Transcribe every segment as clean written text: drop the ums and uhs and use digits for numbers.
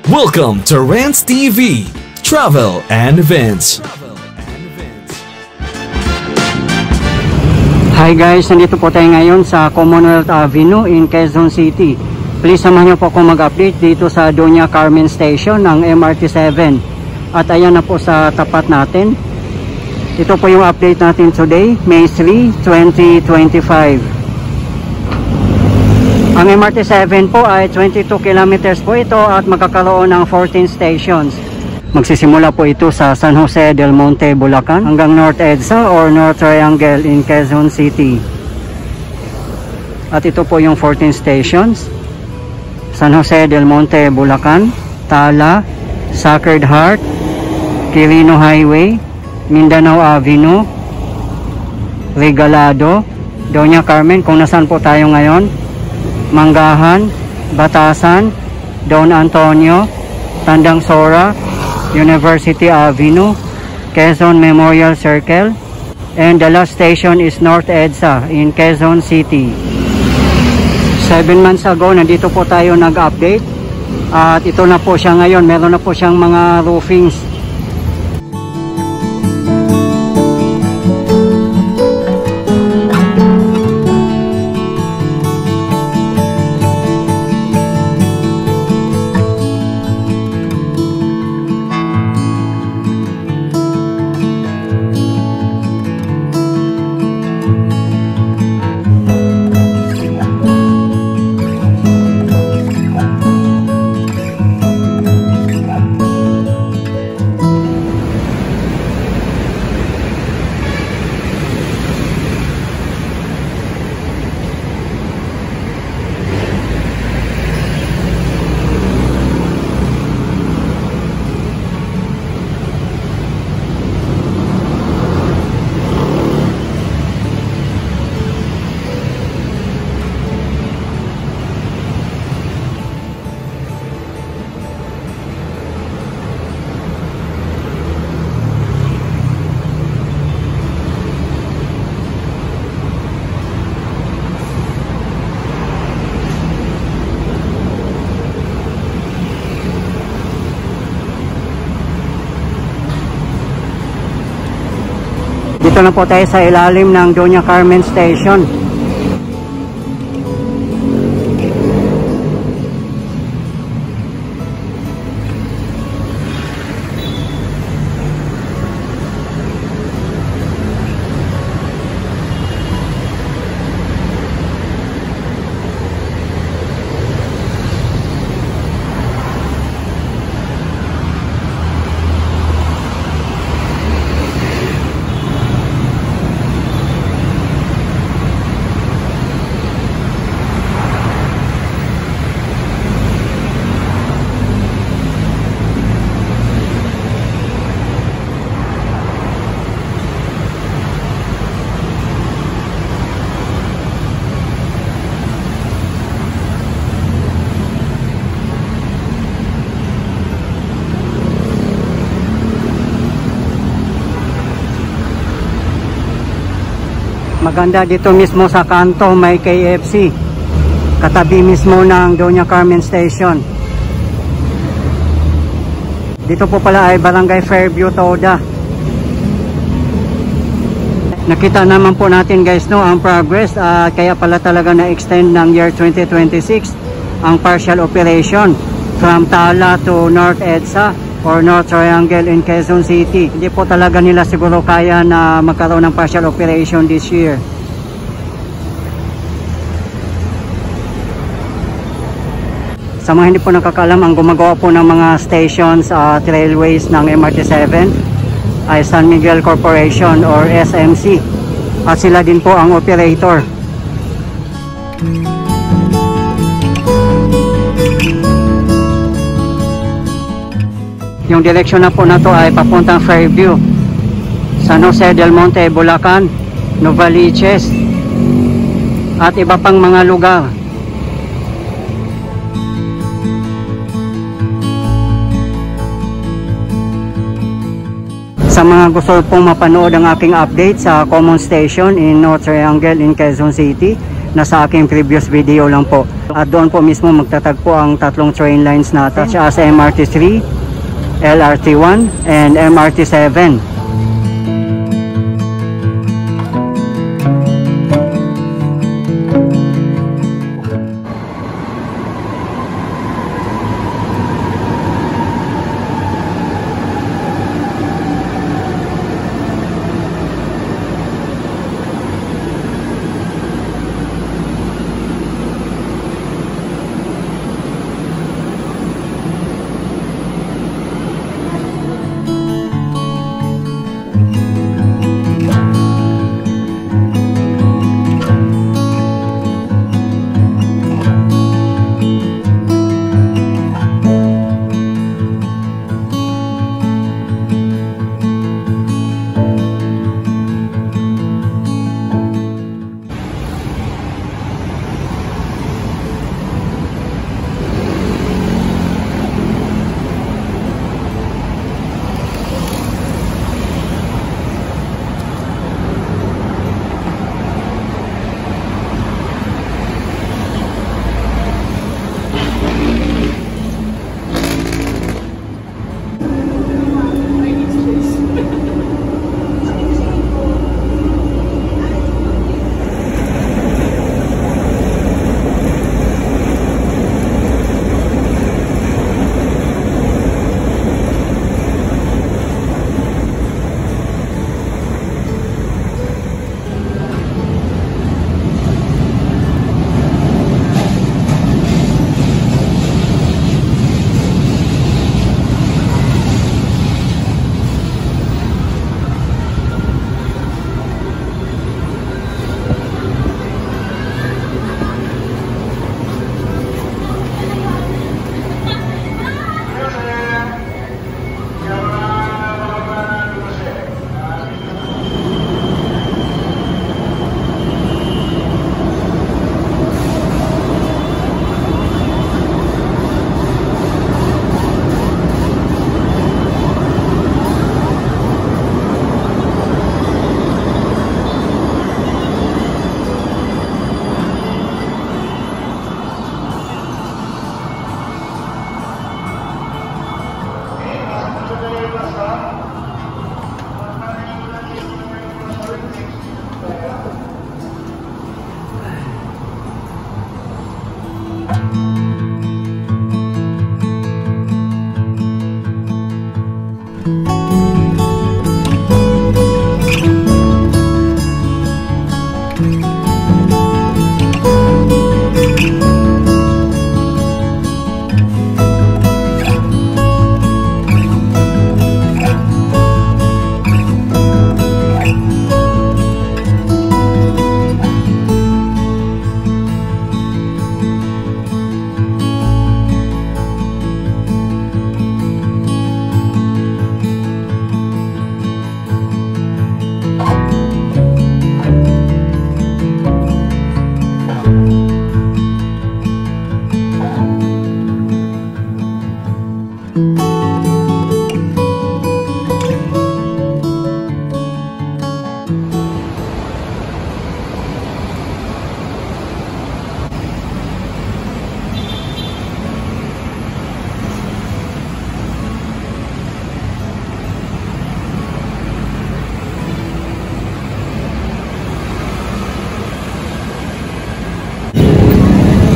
Welcome to Rants TV, Travel and Events. Hi guys, nandito po tayo ngayon sa Commonwealth Avenue in Quezon City. Please samahan niyo po akong mag-update dito sa Doña Carmen Station ng MRT-7. At ayan na po sa tapat natin. Ito po yung update natin today, May 3, 2025. Ang MRT-7 po ay 22 kilometers po ito at magkakaroon ng 14 stations. Magsisimula po ito sa San Jose del Monte, Bulacan hanggang North EDSA or North Triangle in Quezon City. At ito po yung 14 stations. San Jose del Monte, Bulacan, Tala, Sacred Heart, Quirino Highway, Mindanao Avenue, Regalado, Doña Carmen kung nasaan po tayo ngayon, Manggahan, Batasan, Don Antonio, Tandang Sora, University Avenue, Quezon Memorial Circle, and the last station is North EDSA in Quezon City. 7 months ago, nandito po tayo nag-update at ito na po siya ngayon. Meron na po siyang mga roofings. Dito na po tayo sa ilalim ng Doña Carmen Station. Maganda dito mismo sa kanto, may KFC. Katabi mismo ng Doña Carmen Station. Dito po pala ay Barangay Fairview, Toda. Nakita naman po natin guys no ang progress. Kaya pala talaga na-extend ng year 2026 ang partial operation from Tala to North EDSA or North Triangle in Quezon City. Hindi po talaga nila siguro kaya na magkaroon ng partial operation this year. Sa mga hindi po nakakaalam, ang gumagawa po ng mga stations at railways ng MRT-7 ay San Miguel Corporation or SMC. At sila din po ang operator. Yung direksyon na po na to ay papuntang Fairview, San Jose del Monte, Bulacan, Novaliches at iba pang mga lugar. Sa mga gusto pong mapanood ang aking update sa Common Station in North Triangle in Quezon City, nasa aking previous video lang po. At doon po mismo magtatagpo ang tatlong train lines natin, such as MRT3, LRT1, and MRT7.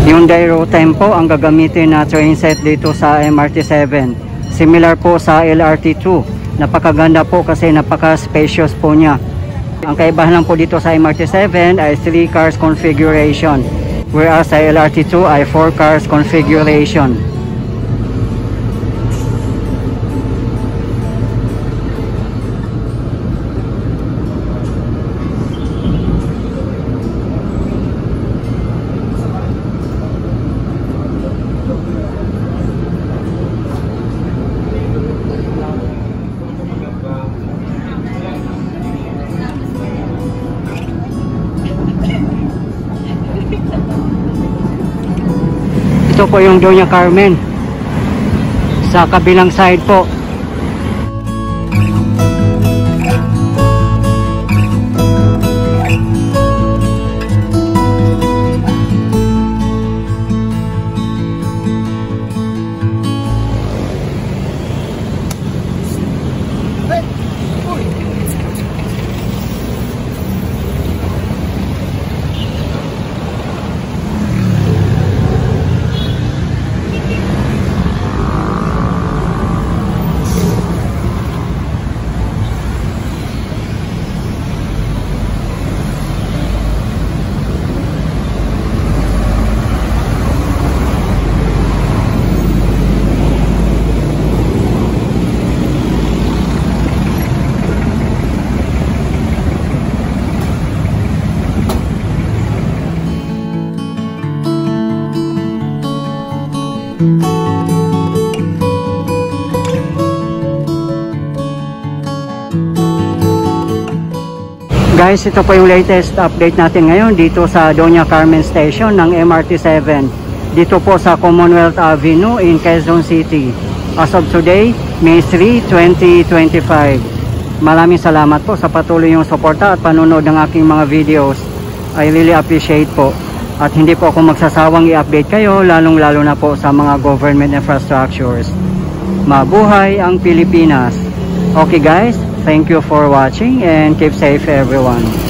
Hyundai Rotempo ang gagamitin na train set dito sa MRT7. Similar po sa LRT2. Napakaganda po kasi napaka-spacious po niya. Ang kaibahan lang po dito sa MRT7 ay 3 cars configuration, whereas sa LRT2 ay 4 cars configuration. Ito po yung Doña Carmen sa kabilang side po. Guys, ito po yung latest update natin ngayon dito sa Doña Carmen Station ng MRT-7. Dito po sa Commonwealth Avenue in Quezon City. As of today, May 3, 2025. Maraming salamat po sa patuloy yung suporta at panunod ng aking mga videos. I really appreciate po. At hindi po ako magsasawang i-update kayo, lalong-lalo na po sa mga government infrastructures. Mabuhay ang Pilipinas! Okay guys, thank you for watching and keep safe everyone.